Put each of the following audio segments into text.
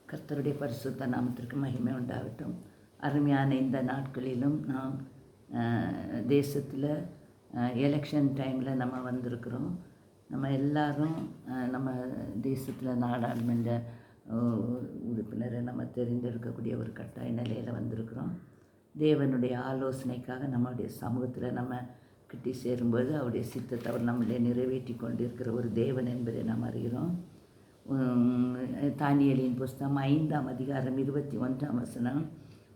கர்த்தருடைய பரிசுத்த நாமத்திற்கு மகிமை உண்டாகட்டும். அருமையான இந்த நாட்களிலும் நாம் தேசத்தில் எலெக்ஷன் டைமில் நம்ம வந்திருக்கிறோம். நம்ம எல்லாரும் நம்ம தேசத்தில் நாடாளுமன்ற உறுப்பினரை நம்ம தெரிந்தெடுக்கக்கூடிய ஒரு கட்டாய நிலையில் வந்திருக்கிறோம். தேவனுடைய ஆலோசனைக்காக நம்முடைய சமூகத்தில் நம்ம கிட்டி சேரும்போது அவருடைய சித்தத்தை அவர் நம்மளே நிறைவேற்றி கொண்டிருக்கிற ஒரு தேவன் என்பதை நாம் அறிகிறோம். தானியேலின் புஸ்தகம் 5ஆம் அதிகாரம் 21ஆம் வசனம்,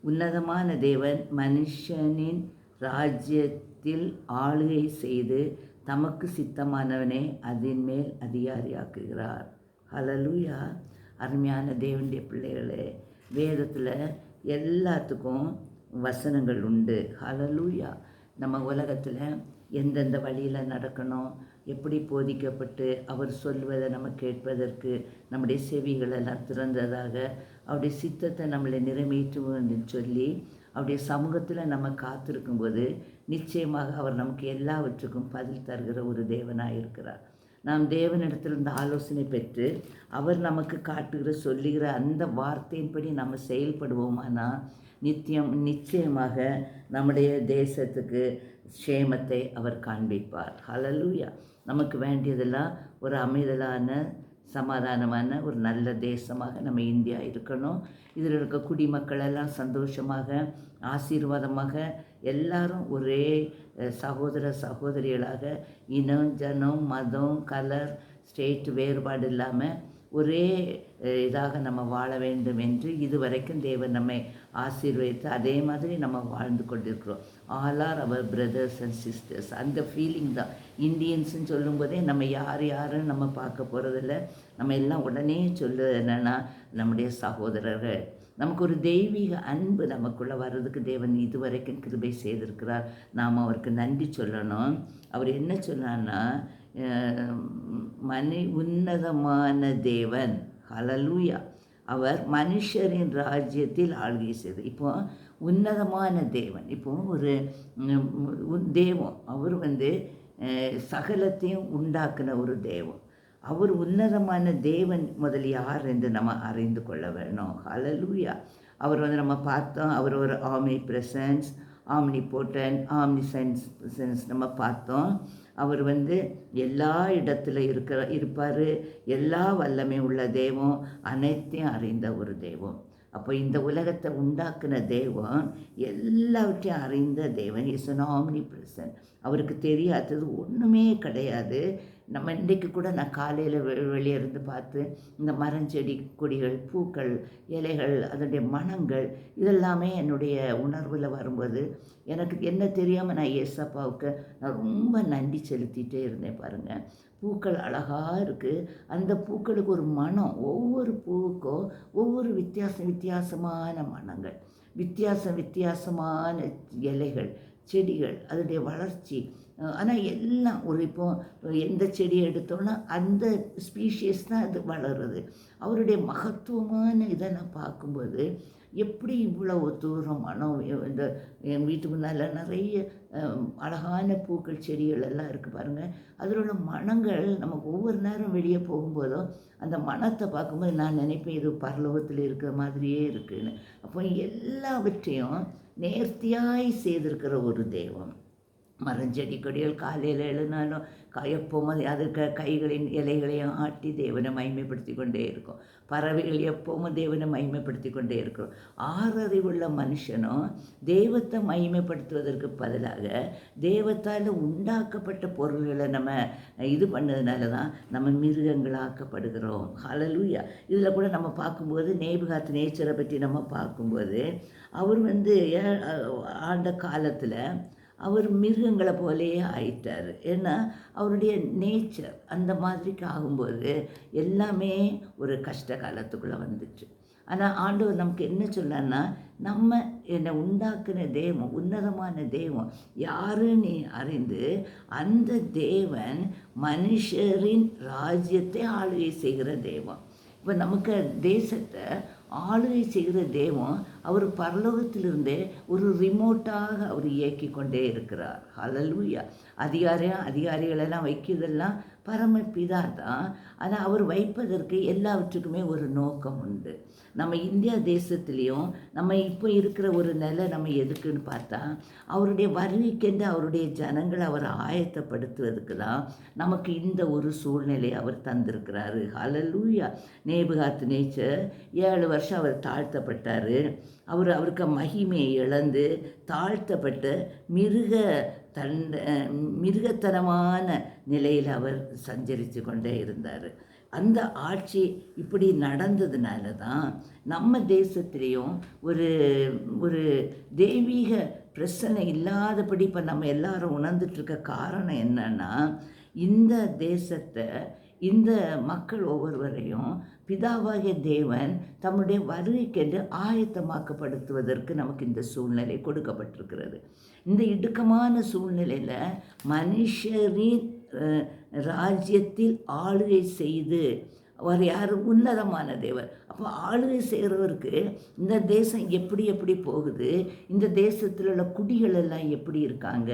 உன்னதமான தேவன் மனுஷனின் ராஜ்யத்தில் ஆளுகை செய்து தமக்கு சித்தமானவனே அதன் மேல் அதிகாரியாக்குகிறார். ஹல்லேலூயா. அருமையான தேவனுடைய பிள்ளைகளே, வேதத்தில் எல்லாத்துக்கும் வசனங்கள் உண்டு. ஹல்லேலூயா. நம்ம உலகத்தில் எந்தெந்த வழியில் நடக்கணும், எப்படி போதிக்கப்பட்டு அவர் சொல்வதை நம்ம கேட்பதற்கு நம்முடைய செவிகளெல்லாம் திறந்ததாக அவருடைய சித்தத்தை நம்மளை நிறைவேற்றுவோன்னு சொல்லி அவருடைய சமூகத்தில் நம்ம காத்திருக்கும்போது நிச்சயமாக அவர் நமக்கு எல்லாவற்றுக்கும் பதில் தருகிற ஒரு தேவனாக இருக்கிறார். நாம் தேவனிடத்திலிருந்து ஆலோசனை பெற்று அவர் நமக்கு காட்டுகிற சொல்லுகிற அந்த வார்த்தையின்படி நம்ம செயல்படுவோமானால் நிச்சயமாக நம்முடைய தேசத்துக்கு க்ஷேமத்தை அவர் காண்பிப்பார். ஹல்லேலூயா. நமக்கு வேண்டியதெல்லாம் ஒரு அமைதலான சமாதானமான ஒரு நல்ல தேசமாக நம்ம இந்தியா இருக்கணும். இதில் இருக்க குடிமக்கள் எல்லாம் சந்தோஷமாக ஆசீர்வாதமாக எல்லாரும் ஒரே சகோதர சகோதரிகளாக இனம் ஜனம் மதம் கலர் ஸ்டேட் வேறுபாடு இல்லாமல் ஒரே இதாக நம்ம வாழ வேண்டும் என்று இதுவரைக்கும் தேவன் நம்மை ஆசீர்வதித்து அதே மாதிரி நம்ம வாழ்ந்து கொண்டிருக்கிறோம். All are our brothers and sisters. அந்த ஃபீலிங் தான். இந்தியன்ஸுன்னு சொல்லும்போதே நம்ம யாரும் நம்ம பார்க்க போகிறதில்ல. நம்ம எல்லாம் உடனே என்னென்னா நம்முடைய சகோதரர்கள். நமக்கு ஒரு தெய்வீக அன்பு நமக்குள்ளே வர்றதுக்கு தேவன் இதுவரைக்கும் கிருபை செய்திருக்கிறார். நாம் அவருக்கு நன்றி சொல்லணும். அவர் என்ன சொன்னான்னா, உன்னதமான தேவன். ஹல்லேலூயா. அவர் மனுஷரின் ராஜ்யத்தில் ஆளுகை செய்து. இப்போ உன்னதமான தேவன், இப்போ ஒரு தேவன், அவர் சகலத்தையும் உண்டாக்குன ஒரு தேவன். அவர் உன்னதமான தேவன் முதல் யார் என்று நம்ம அறிந்து கொள்ள வேணும். ஹல்லேலூயா. அவர் நம்ம பார்த்தோம், அவர் ஒரு omnipresence, omnipotent, omniscience நம்ம பார்த்தோம். அவர் எல்லா இடத்துல இருப்பார். எல்லா வல்லமை உள்ள தெய்வம், அனைத்தையும் அறிந்த ஒரு தெய்வம். அப்போ இந்த உலகத்தை உண்டாக்குன தெய்வம், எல்லாவற்றையும் அறிந்த தேவன். Is an omni present. அவருக்கு தெரியாதது ஒன்றுமே கிடையாது. நம்ம இன்றைக்கு கூட நான் காலையில் வெளியே இருந்து பார்த்து இந்த மரஞ்செடி கொடிகள் பூக்கள் இலைகள் அதனுடைய மனங்கள் இதெல்லாமே என்னுடைய உணர்வில் வரும்போது எனக்கு என்ன தெரியாமல் நான் ஏசப்பாவுக்கு நான் ரொம்ப நன்றி செலுத்திகிட்டே இருந்தேன். பாருங்கள், பூக்கள் அழகாக இருக்குது. அந்த பூக்களுக்கு ஒரு மனம், ஒவ்வொரு பூவுக்கும் ஒவ்வொரு வித்தியாசமான மனங்கள், வித்தியாசமான இலைகள் செடிகள் அதனுடைய வளர்ச்சி. ஆனால் எல்லாம் ஒரு இப்போ எந்த செடியை எடுத்தோன்னா அந்த ஸ்பீஷியஸ் தான் அது வளருது. அவருடைய மகத்துவமான இதை நான் பார்க்கும்போது எப்படி இவ்வளவு தூரம் மனம். இந்த என் வீட்டு முன்னால் நிறைய அழகான பூக்கள் செடிகள் எல்லாம் இருக்குது பாருங்கள். அதில் உள்ள மனங்கள் நமக்கு ஒவ்வொரு நேரம் வெளியே போகும்போதும் அந்த மனத்தை பார்க்கும்போது நான் நினைப்பேன் இது பரலோகத்தில் இருக்கிற மாதிரியே இருக்குதுன்னு. அப்போ எல்லாவற்றையும் நேர்த்தியாய் செய்திருக்கிற ஒரு தெய்வம். மரஞ்செடி கொடிகள் காலையில் எழுனாலும் எப்போவும் அதுக்கு கைகளின் இலைகளையும் ஆட்டி தேவனை மகிமைப்படுத்தி கொண்டே இருக்கும். பறவைகள் எப்போவும் தேவனை மகிமைப்படுத்தி கொண்டே இருக்கும். ஆறறிவுள்ள மனுஷனும் தெய்வத்தை மகிமைப்படுத்துவதற்கு பதிலாக தெய்வத்தால் உண்டாக்கப்பட்ட பொருள்களை நம்ம இது பண்ணதுனால தான் நம்ம மிருகங்களாக்கப்படுகிறோம். ஹல்லேலூயா. இதில் கூட நம்ம பார்க்கும்போது நேபுகாத் நேச்சரை பற்றி நம்ம பார்க்கும்போது அவர் ஆண்ட காலத்தில் அவர் மிருகங்களை போலேயே ஆயிட்டார். ஏன்னா அவருடைய நேச்சர் அந்த மாதிரிக்கு ஆகும்போது எல்லாமே ஒரு கஷ்ட காலத்துக்குள்ளே வந்துச்சு. ஆனால் ஆண்டவர் நமக்கு என்ன சொன்னான்னா, நம்ம என்னை உண்டாக்குன தெய்வம், உன்னதமான தெய்வம் யாருன்னு அறிந்து அந்த தேவன் மனுஷரின் ராஜ்யத்தை ஆளுகை செய்கிற தெய்வம். இப்போ நமக்கு தேசத்தை ஆளுகை செய்கிற தெய்வம் அவர் பரலோகத்திலிருந்தே ஒரு ரிமோட்டாக அவர் இயக்கி கொண்டே இருக்கிறார். ஹல்லேலூயா. அதிகாரிகளெல்லாம் வைக்கிறதெல்லாம் பரமபிதா தான். ஆனால் அவர் வைப்பதற்கு எல்லாவற்றுக்குமே ஒரு நோக்கம் உண்டு. நம்ம இந்தியா தேசத்துலேயும் நம்ம இப்போ இருக்கிற ஒரு நிலை நம்ம எதுக்குன்னு பார்த்தா, அவருடைய வருகைக்கென்று அவருடைய ஜனங்களை அவர் ஆயத்தப்படுத்துவதற்கு தான் நமக்கு இந்த ஒரு சூழ்நிலையை அவர் தந்திருக்கிறாரு. ஹல்லேலூயா. நேபுகாத் நேச்சர் 7 வருஷம் அவர் தாழ்த்தப்பட்டார். அவருக்கு மகிமையை இழந்து தாழ்த்தப்பட்டு மிருகத்தனமான நிலையில் அவர் சஞ்சரித்து கொண்டே இருந்தார். அந்த ஆட்சி இப்படி நடந்ததுனால தான் நம்ம தேசத்துலேயும் ஒரு ஒரு தெய்வீக பிரச்சனை இல்லாதபடி இப்போ நம்ம எல்லாரும் உணர்ந்துட்டுருக்க காரணம் என்னன்னா, இந்த தேசத்தை இந்த மக்கள் ஒவ்வொருவரையும் பிதாவாகிய தேவன் தம்முடைய வருகைக்கென்று ஆயத்தமாக்கப்படுத்துவதற்கு நமக்கு இந்த சூழ்நிலை கொடுக்கப்பட்டிருக்கிறது. இந்த இடுக்கமான சூழ்நிலையில் மனுஷரின் ராஜ்யத்தில் ஆளுகை செய்து அவர் யார்? உன்னதமான தேவர். அப்போ ஆளுகை செய்கிறவருக்கு இந்த தேசம் எப்படி எப்படி போகுது, இந்த தேசத்தில் உள்ள குடிகள் எல்லாம் எப்படி இருக்காங்க,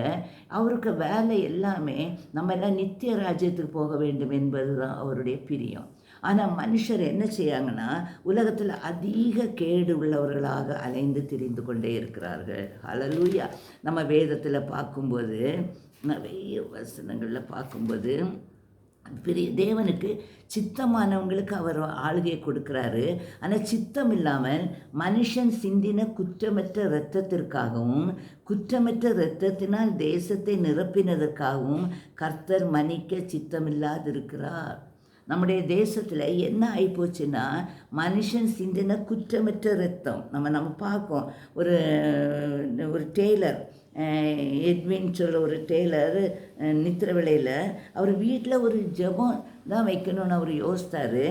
அவருக்கு வேலை எல்லாமே நம்ம எல்லாம் நித்திய ராஜ்யத்துக்கு போக வேண்டும் என்பது தான் அவருடைய பிரியம். ஆனால் மனுஷர் என்ன செய்யாங்கன்னா, உலகத்தில் அதிக கேடு உள்ளவர்களாக அலைந்து திரிந்து கொண்டே இருக்கிறார்கள். ஹல்லேலூயா. நம்ம வேதத்தில் பார்க்கும்போது, நிறைய வசனங்களில் பார்க்கும்போது, பெரிய தேவனுக்கு சித்தமானவங்களுக்கு அவர் ஆளுகையை கொடுக்குறாரு. ஆனால் சித்தம் இல்லாமல் மனுஷன் சிந்தின குற்றமற்ற இரத்தத்திற்காகவும் குற்றமற்ற இரத்தத்தினால் தேசத்தை நிரப்பினதற்காகவும் கர்த்தர் மன்னிக்க சித்தமில்லாதிருக்கிறார். நம்முடைய தேசத்தில் என்ன ஆகிப்போச்சுன்னா, மனுஷன் சிந்தின குற்றமற்ற இரத்தம். நம்ம பார்க்கோம். ஒரு டெய்லர் எட்வின் சொல்ல ஒரு டெய்லர் நித்திர வேளையில் அவர் வீட்டில் ஒரு ஜெபம் தான் வைக்கணும்னு அவர் யோசித்தார்.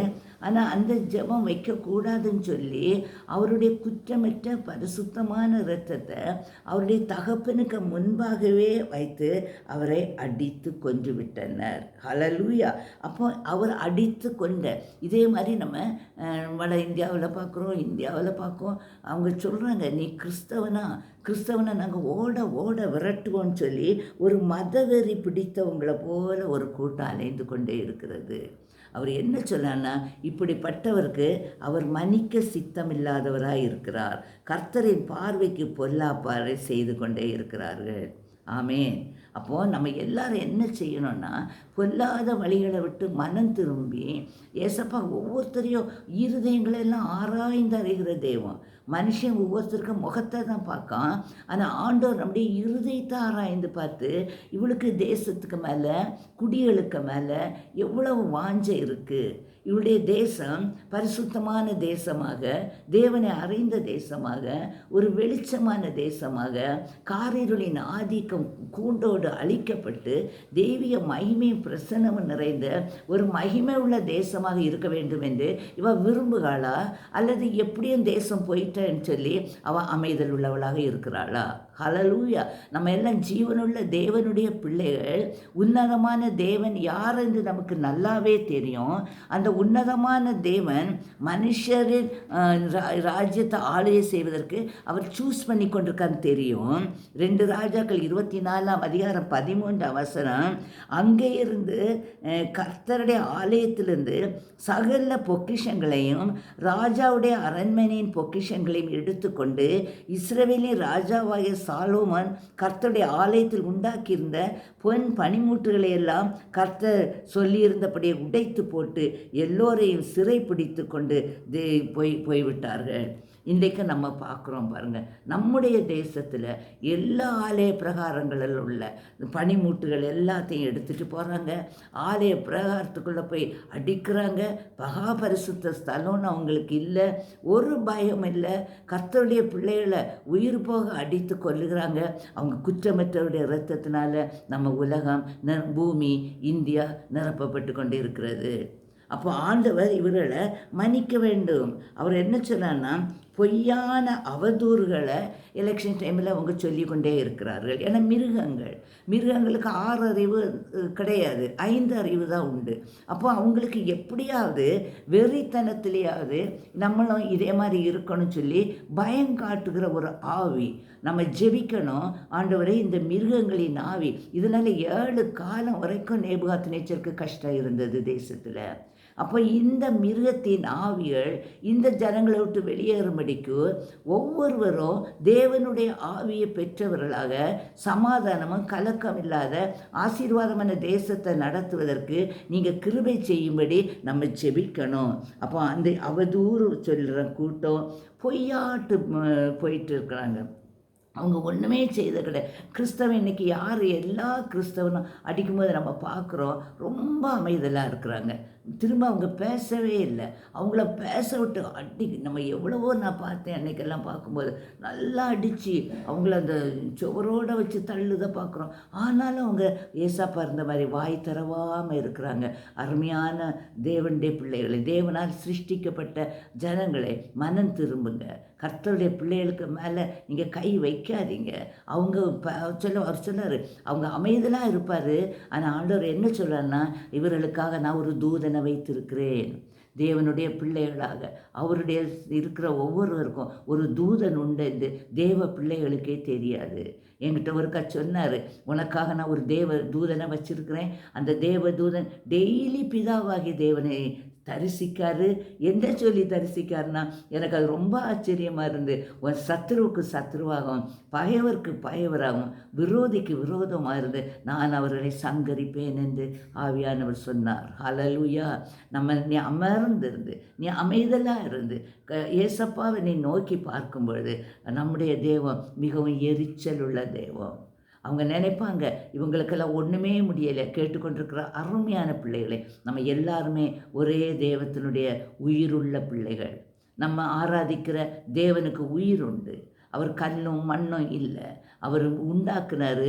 ஆனால் அந்த ஜெபம் வைக்கக்கூடாதுன்னு சொல்லி அவருடைய குற்றமற்ற பரிசுத்தமான இரத்தத்தை அவருடைய தகப்பனுக்கு முன்பாகவே வைத்து அவரை அடித்து கொன்று விட்டனர். ஹல்லேலூயா. அப்போ அவர் அடித்து கொண்ட இதே மாதிரி நம்ம வட இந்தியாவில் பார்க்குறோம், இந்தியாவில் பார்க்கோம். அவங்க சொல்கிறாங்க, நீ கிறிஸ்தவனை நாங்கள் ஓட விரட்டுவோன்னு சொல்லி ஒரு மதவெறி பிடித்தவங்களை போல ஒரு கூட்டம் அலைந்து கொண்டே இருக்கிறது. அவர் என்ன சொன்னான்னா, இப்படிப்பட்டவருக்கு அவர் மன்னிக்க சித்தமில்லாதவராக இருக்கிறார். கர்த்தரின் பார்வைக்கு பொல்லாப்பாறை செய்து கொண்டே இருக்கிறார்கள். ஆமேன். அப்போது நம்ம எல்லாரும் என்ன செய்யணும்னா, பொல்லாத வழிகளை விட்டு மனம் திரும்பி ஏசப்பா ஒவ்வொருத்தரையும் இருதயங்களெல்லாம் ஆராய்ந்து அறிகிற தெய்வம். மனுஷன் ஒவ்வொருத்தருக்கும் முகத்தை தான் பார்க்கான். ஆனால் ஆண்டவர் நம்முடைய இருதயத்தை ஆராய்ந்து பார்த்து இவளுக்கு தேசத்துக்கு மேலே குடிகளுக்கு மேலே எவ்வளவு வாஞ்சை இருக்குது, இவளுடைய தேசம் பரிசுத்தமான தேசமாக, தேவனை அறிந்த தேசமாக, ஒரு வெளிச்சமான தேசமாக, காரிருளின் ஆதிக்கம் கூண்டோடு அழிக்கப்பட்டு தெய்வீக மகிமையும் பிரசன்னமும் நிறைந்த ஒரு மகிமை உள்ள தேசமாக இருக்க வேண்டும் என்று இவள் விரும்புகிறாளா, அல்லது எப்படியும் தேசம் போயிட்டேன்னு சொல்லி அவள் அமைதல் உள்ளவளாக இருக்கிறாளா? ஹல்லேலூயா. நம்ம எல்லாம் ஜீவனுள்ள தேவனுடைய பிள்ளைகள். உன்னதமான தேவன் யார் என்று நமக்கு நல்லாவே தெரியும். அந்த உன்னதமான தேவன் மனுஷரின் ராஜ்யத்தை ஆளுகை செய்வதற்கு அவர் சூஸ் பண்ணி கொண்டிருக்கான்னு தெரியும். 2 ராஜாக்கள் 24:13 அங்கே இருந்து கர்த்தருடைய ஆலயத்திலிருந்து சகல பொக்கிஷங்களையும் ராஜாவுடைய அரண்மனையின் பொக்கிஷங்களையும் எடுத்துக்கொண்டு இஸ்ரவேலின் ராஜாவாகிய சாலோமன் கர்த்தருடைய ஆலயத்தில் உண்டாக்கியிருந்த பொன் பனிமூட்டுகளை எல்லாம் கர்த்தர் சொல்லியிருந்தபடியே உடைத்து போட்டு எல்லோரையும் சிறை பிடித்து கொண்டு போய்விட்டார்கள். இன்றைக்கு நம்ம பார்க்குறோம் பாருங்கள், நம்முடைய தேசத்தில் எல்லா ஆலய பிரகாரங்களில் உள்ள பனிமூட்டுகள் எல்லாத்தையும் எடுத்துகிட்டு போகிறாங்க. ஆலய பிரகாரத்துக்குள்ளே போய் அடிக்கிறாங்க. பரிசுத்த ஸ்தலம்னு அவங்களுக்கு இல்லை, ஒரு பயம் இல்லை. கர்த்தருடைய பிள்ளைகளை உயிர் போக அடித்து கொல்லுகிறாங்க. அவங்க குற்றமற்றவருடைய இரத்தத்தினால நம்ம உலகம் பூமி இந்தியா நிரப்பப்பட்டு கொண்டு இருக்கிறது. அப்போ ஆண்டவர் இவர்களை மன்னிக்க வேண்டும். அவர் என்ன சொன்னார்னா, பொய்யான அவதூறுகளை எலெக்ஷன் டைமில் அவங்க சொல்லி கொண்டே இருக்கிறார்கள். ஏன்னா மிருகங்களுக்கு 6 அறிவு கிடையாது, 5 அறிவு தான் உண்டு. அப்போ அவங்களுக்கு எப்படியாவது வெறித்தனத்திலேயாவது நம்மளும் இதே மாதிரி இருக்கணும்னு சொல்லி பயம் காட்டுகிற ஒரு ஆவி. நம்ம ஜெபிக்கணும், ஆண்டவரே இந்த மிருகங்களின் ஆவி. இதனால் 7 காலம் வரைக்கும் நேபுகாத்நேச்சருக்கு கஷ்டம் இருந்தது தேசத்தில். அப்போ இந்த மிருகத்தின் ஆவிகள் இந்த ஜனங்களை விட்டு வெளியேறும்படிக்கு ஒவ்வொருவரும் தேவனுடைய ஆவியை பெற்றவர்களாக சமாதானமும் கலக்கம் இல்லாத ஆசீர்வாதமான தேசத்தை நடத்துவதற்கு நீங்கள் கிருபை செய்யும்படி நம்ம ஜெபிக்கணும். அப்போ அந்த அவதூறு சொல்கிற கூட்டம் பொய்யாட்டு போயிட்டு இருக்கிறாங்க. அவங்க ஒன்றுமே செய்த கிடையாது. கிறிஸ்தவன் இன்றைக்கி யார் எல்லா கிறிஸ்தவனும் அடிக்கும்போது நம்ம பார்க்குறோம், ரொம்ப அமைதலாக இருக்கிறாங்க. திரும்ப அவங்க பேசவே இல்லை. அவங்கள பேச விட்டு நம்ம எவ்வளவோ நான் பார்த்தேன் அன்றைக்கெல்லாம் பார்க்கும்போது, நல்லா அடித்து அவங்கள அந்த சுவரோடு வச்சு தள்ளுதை பார்க்குறோம். ஆனாலும் அவங்க ஏசாப்பா இருந்த மாதிரி வாய் தரவாமல் இருக்கிறாங்க. அருமையான தேவனுடைய பிள்ளைகளை, தேவனால் சிருஷ்டிக்கப்பட்ட ஜனங்களை மனம் திரும்புங்க. கர்த்தருடைய பிள்ளைகளுக்கு மேலே நீங்கள் கை வைக்காதீங்க. அவங்க அவர் சொன்னார், அவங்க அமைதலாக இருப்பார். ஆனால் ஆண்டவர் என்ன சொல்கிறாருன்னா, இவர்களுக்காக நான் ஒரு தூதனை வைத்திருக்கிறேன். தேவனுடைய பிள்ளைகளாக அவருடைய இருக்கிற ஒவ்வொருவருக்கும் ஒரு தூதன் உண்டு. இந்த தேவ பிள்ளைகளுக்கே தெரியாது. என்கிட்ட ஒருக்கா சொன்னார், உனக்காக நான் ஒரு தேவ தூதனை வச்சிருக்கிறேன். அந்த தேவ தூதன் டெய்லி பிதாவாகி தேவனை தரிசிக்காரு. என்ன சொல்லி தரிசிக்காருன்னா, எனக்கு அது ரொம்ப ஆச்சரியமாக இருந்து, உன் சத்ருவுக்கு சத்ருவாகவும் பகைவருக்கு பகைவராகவும் விரோதிக்கு விரோதமாக இருந்து நான் அவர்களை சங்கரிப்பேன் என்று ஆவியானவர் சொன்னார். ஹல்லேலூயா. நீ அமர்ந்திருந்து, நீ அமைதலாக இருந்து ஏசப்பாவை நீ நோக்கி பார்க்கும் பொழுது நம்முடைய தேவம் மிகவும் எரிச்சல் உள்ள தேவம். அவங்க நினைப்பாங்க, இவங்களுக்கெல்லாம் ஒன்றுமே முடியலை. கேட்டுக்கொண்டிருக்கிற அருமையான பிள்ளைகளை, நம்ம எல்லாருமே ஒரே தேவத்தினுடைய உயிருள்ள பிள்ளைகள். நம்ம ஆராதிக்கிற தேவனுக்கு உயிர் உண்டு. அவர் கல்லும் மண்ணும் இல்லை. அவர் உண்டாக்குனார்.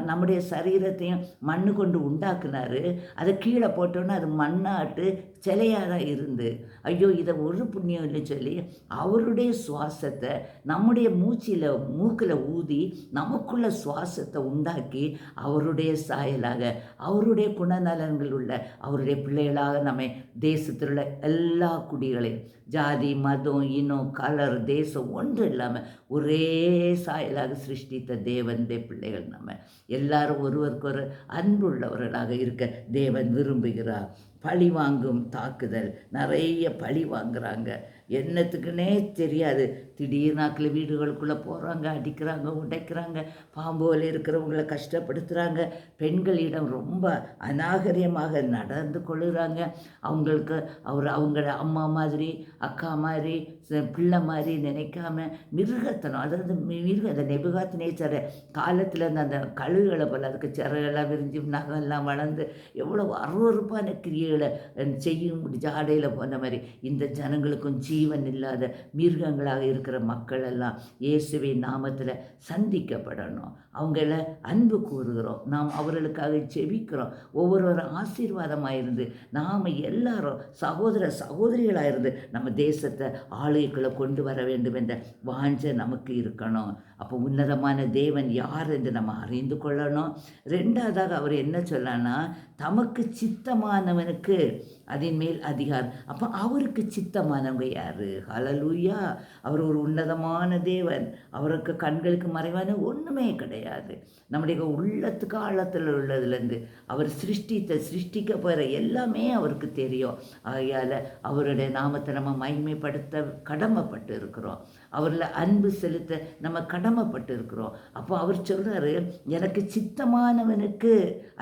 நம்முடைய சரீரத்தையும் மண்ணு கொண்டு உண்டாக்குனார். அதை கீழே போட்டோன்னா அது மண்ணாட்டு சிலையாக தான் இருந்து, ஐயோ இதை ஒரு புண்ணியம் இல்லை சொல்லி அவருடைய சுவாசத்தை நம்முடைய மூக்கில் ஊதி நமக்குள்ள சுவாசத்தை உண்டாக்கி அவருடைய சாயலாக அவருடைய குணநலன்கள் உள்ள அவருடைய பிள்ளைகளாக நம்ம தேசத்தில் உள்ள எல்லா குடிகளையும், ஜாதி மதம் இனம் கலர் தேசம் ஒன்று இல்லாமல் ஒரே சாயலாக சிருஷ்டித்த தேவனுடைய பிள்ளைகள். நம்ம எல்லாரும் ஒருவருக்கொரு அன்புள்ளவர்களாக இருக்க தேவன் விரும்புகிறார். பழி வாங்கும் தாக்குதல், நிறைய பழி வாங்குறாங்க. என்னத்துக்குன்னே தெரியாது. திடீர்னாக்கில் வீடுகளுக்குள்ளே போகிறாங்க, அடிக்கிறாங்க, உடைக்கிறாங்க, பாம்போல இருக்கிறவங்களை கஷ்டப்படுத்துகிறாங்க. பெண்களிடம் ரொம்ப அநாகரியமாக நடந்து கொள்ளுறாங்க. அவங்களுக்கு அவங்கள அம்மா மாதிரி அக்கா மாதிரி பிள்ளை மாதிரி நினைக்காம மிருகத்தனம், அதாவது அந்த நேபுகாத்நேச்சர் காலத்தில் அந்த கழுகுகளை போல் அதுக்கு சிறகெல்லாம் விரிஞ்சு நகெல்லாம் வளர்ந்து எவ்வளோ அருவறுப்பான கிரியைகளை செய்யும் ஜாடையில் போன மாதிரி இந்த ஜனங்களுக்கும் ஜீவன் இல்லாத மிருகங்களாக இருக்கிற மக்கள் எல்லாம் இயேசுவின் நாமத்தில் சந்திக்கப்படணும். அவங்கள அன்பு கூறுகிறோம், நாம் அவர்களுக்காக ஜெபிக்கிறோம். ஒவ்வொருவரும் ஆசீர்வாதமாக இருந்து நாம் எல்லாரும் சகோதர சகோதரிகளாக இருந்து நம்ம தேசத்தை ஆளுகைக்குள்ளே கொண்டு வர வேண்டும் என்ற வாஞ்சை நமக்கு இருக்கணும். அப்போ உன்னதமான தேவன் யார் என்று நம்ம அறிந்து கொள்ளணும். ரெண்டாவதாக அவர் என்ன சொல்லனா, தமக்கு சித்தமானவனுக்கு அதன் மேல் அதிகாரம். அப்போ அவருக்கு சித்தமானவங்க யார்? ஹல்லேலூயா. அவர் ஒரு உன்னதமான தேவன். அவருக்கு கண்களுக்கு மறைவான ஒன்றுமே கிடையாது. நம்முடைய உள்ளத்துக்கு ஆழத்தில் உள்ளதுலேருந்து அவர் சிருஷ்டிக்க போகிற எல்லாமே அவருக்கு தெரியும். ஆகையால் அவருடைய நாமத்தை நம்ம மகிமைப்படுத்த கடமைப்பட்டு இருக்கிறோம். அவரில் அன்பு செலுத்த நம்ம கடமைப்பட்டு இருக்கிறோம். அப்போ அவர் சொல்கிறாரு, எனக்கு சித்தமானவனுக்கு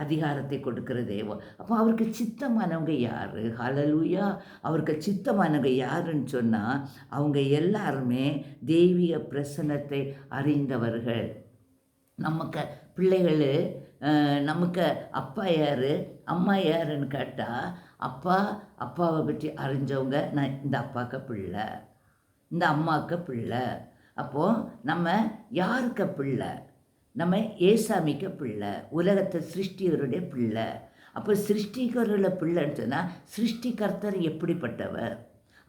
அதிகாரத்தை கொடுக்கிற தேவன். அப்போ அவருக்கு சித்தமானவங்க யார்? ஹல்லேலூயா. அவருக்கு சித்தமானவங்க யாருன்னு சொன்னால் அவங்க எல்லாருமே தெய்வீக பிரசன்னத்தை அறிந்தவர்கள். நமக்கு பிள்ளைகள் நமக்கு அப்பா யார் அம்மா யாருன்னு கேட்டால் அப்பாவை பற்றி அறிஞ்சவங்க, நான் இந்த அப்பாவுக்கு பிள்ளை, இந்த அம்மாவுக்கு பிள்ளை. அப்போது நம்ம யாருக்கு பிள்ளை? நம்ம ஏசாமிக்கு பிள்ளை, உலகத்தை சிருஷ்டியவருடைய பிள்ளை. அப்போ சிருஷ்டிகருள்ள பிள்ளைன்னு சொன்னால் சிருஷ்டிகர்த்தர் எப்படிப்பட்டவர்?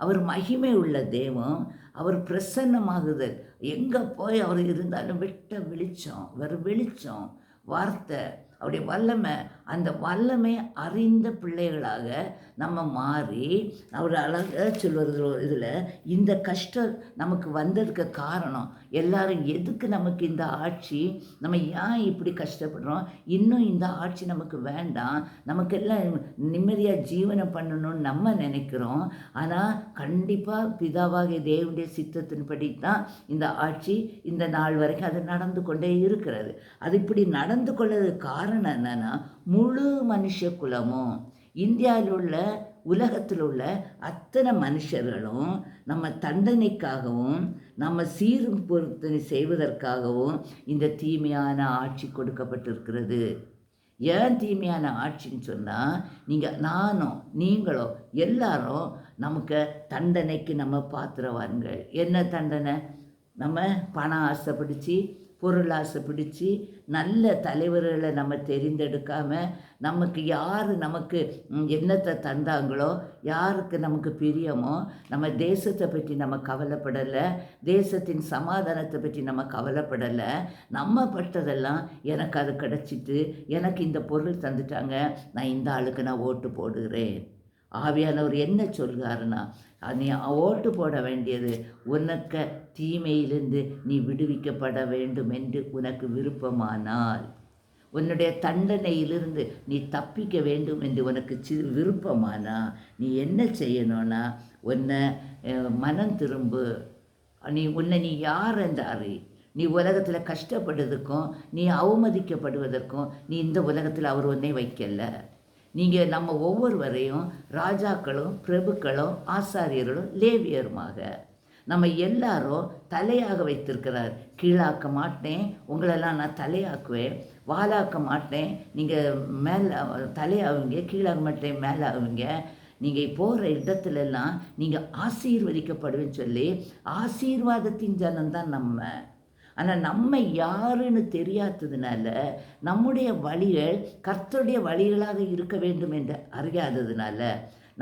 அவர் மகிமை உள்ள தெய்வம். அவர் பிரசன்னமாகுதல். எங்கே போய் அவர் இருந்தாலும் வெளிச்சம், வெறும் வெளிச்சம், வார்த்தை, அவருடைய வல்லமை. அந்த வல்லமை அறிந்த பிள்ளைகளாக நம்ம மாறி, அவர் அழகாக சொல்வது இதில், இந்த கஷ்டம் நமக்கு வந்ததுக்கு காரணம் எல்லாரும் எதுக்கு நமக்கு இந்த ஆட்சி, நம்ம ஏன் இப்படி கஷ்டப்படுறோம், இன்னும் இந்த ஆட்சி நமக்கு வேண்டாம், நமக்கெல்லாம் நிம்மதியாக ஜீவனம் பண்ணணும்னு நம்ம நினைக்கிறோம். ஆனால் கண்டிப்பாக பிதாவாகிய தேவனுடைய சித்தத்தின்படி தான் இந்த ஆட்சி இந்த நாள் வரைக்கும் அது நடந்து கொண்டே இருக்கிறது. அது இப்படி நடந்து கொள்வதற்கு காரணம் என்னென்னா, முழு மனுஷ குலமும், இந்தியாவில் உள்ள உலகத்தில் உள்ள அத்தனை மனுஷர்களும் நம்ம தண்டனைக்காகவும் நம்ம சீரும் பொருத்தனை செய்வதற்காகவும் இந்த தீமையான ஆட்சி கொடுக்கப்பட்டிருக்கிறது. ஏன் தீமையான ஆட்சின்னு சொன்னால், நானும் நீங்களோ எல்லாரும் நமக்கு தண்டனைக்கு நம்ம பாத்திரவான்கள். என்ன தண்டனை? நம்ம பணம் ஆசைப்பிடிச்சி, பொருள் ஆசைப்பிடிச்சி, நல்ல தலைவர்களை நம்ம தெரிந்தெடுக்காமல், நமக்கு யார் நமக்கு என்னத்தை தந்தாங்களோ, யாருக்கு நமக்கு பிரியமோ, நம்ம தேசத்தை பற்றி நம்ம கவலைப்படலை, தேசத்தின் சமாதானத்தை பற்றி நம்ம கவலைப்படலை. நம்ம பட்டதெல்லாம் எனக்கு அது கிடச்சிட்டு, எனக்கு இந்த பொருள் தந்துட்டாங்க, நான் இந்த ஆளுக்கு நான் ஓட்டு போடுகிறேன். ஆவியானவர் என்ன சொல்கிறாருன்னா, நீ ஓட்டு போட வேண்டியது உனக்கு தீமையிலிருந்து நீ விடுவிக்கப்பட வேண்டும் என்று உனக்கு விருப்பமானால், உன்னுடைய தண்டனையிலிருந்து நீ தப்பிக்க வேண்டும் என்று உனக்கு விருப்பமானால், நீ என்ன செய்யணும்னா, உன்னை மனம் திரும்பு. உன்னை நீ யார் என்று அறி. நீ உலகத்தில் கஷ்டப்படுவதற்கும், நீ அவமதிக்கப்படுவதற்கும் நீ இந்த உலகத்தில் அவர் உன்னை வைக்கலை. நீங்கள் நம்ம ஒவ்வொருவரையும் ராஜாக்களும் பிரபுக்களும் ஆசாரியர்களும் லேவியருமாக நம்ம எல்லாரும் தலையாக வைத்திருக்கிறார். கீழாக்க மாட்டேன், உங்களெல்லாம் நான் தலையாக்குவேன், வாலாக்க மாட்டேன், நீங்கள் மேலே தலையாகுங்க, கீழாக மாட்டேன் மேலே ஆகுங்க, நீங்கள் போகிற இடத்துலலாம் நீங்கள் ஆசீர்வதிக்கப்படுவேன்னு சொல்லி ஆசீர்வாதத்தின் ஜனம்தான் நம்ம. ஆனால் நம்ம யாருன்னு தெரியாததுனால, நம்முடைய வழிகள் கர்த்தருடைய வழிகளாக இருக்க வேண்டும் என்று அறியாததுனால,